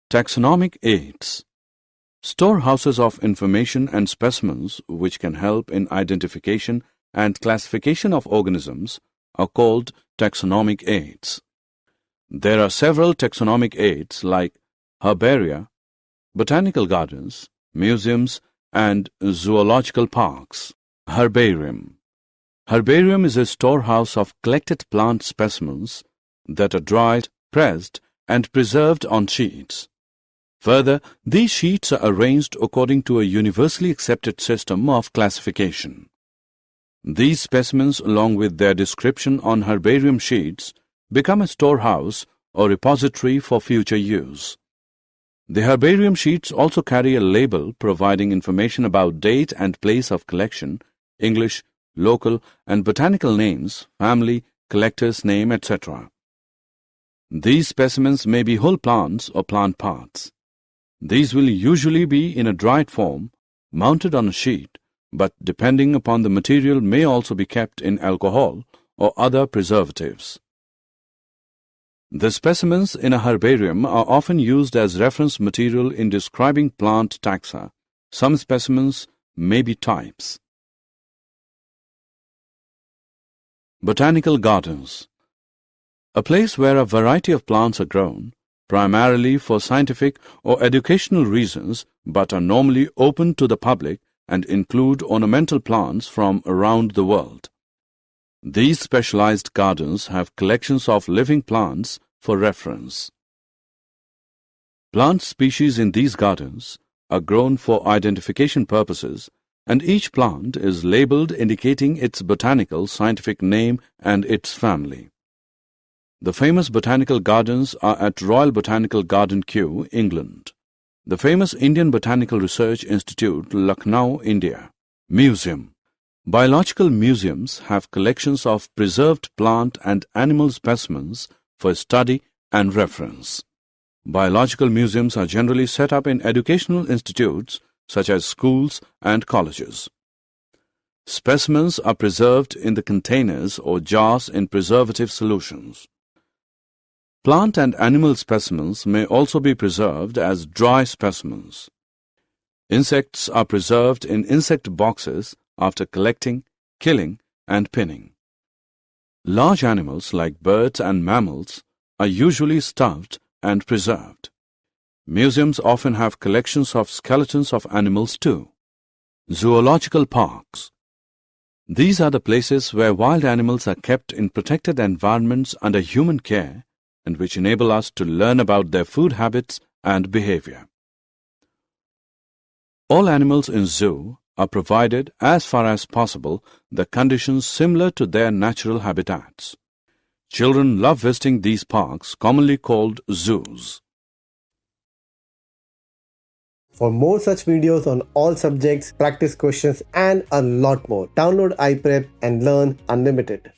Taxonomic Aids. Storehouses of information and specimens which can help in identification and classification of organisms are called taxonomic aids. There are several taxonomic aids like herbaria, botanical gardens, museums, and zoological parks. Herbarium. Herbarium is a storehouse of collected plant specimens that are dried, pressed, and preserved on sheets. Further, these sheets are arranged according to a universally accepted system of classification. These specimens, along with their description on herbarium sheets, become a storehouse or repository for future use. The herbarium sheets also carry a label providing information about date and place of collection, English, local, and botanical names, family, collector's name, etc. These specimens may be whole plants or plant parts. These will usually be in a dried form, mounted on a sheet, but depending upon the material may also be kept in alcohol or other preservatives. The specimens in a herbarium are often used as reference material in describing plant taxa. Some specimens may be types. Botanical gardens. A place where a variety of plants are grown, primarily for scientific or educational reasons, but are normally open to the public and include ornamental plants from around the world. These specialized gardens have collections of living plants for reference. Plant species in these gardens are grown for identification purposes, and each plant is labeled indicating its botanical scientific name and its family. The famous botanical gardens are at Royal Botanical Garden, Kew, England. The famous Indian Botanical Research Institute, Lucknow, India. Museum. Biological museums have collections of preserved plant and animal specimens for study and reference. Biological museums are generally set up in educational institutes such as schools and colleges. Specimens are preserved in the containers or jars in preservative solutions. Plant and animal specimens may also be preserved as dry specimens. Insects are preserved in insect boxes after collecting, killing, and pinning. Large animals like birds and mammals are usually stuffed and preserved. Museums often have collections of skeletons of animals too. Zoological parks. These are the places where wild animals are kept in protected environments under human care and which enable us to learn about their food habits and behavior. All animals in zoo are provided, as far as possible, the conditions similar to their natural habitats. Children love visiting these parks, commonly called zoos. For more such videos on all subjects, practice questions, and a lot more, download iPrep and learn unlimited.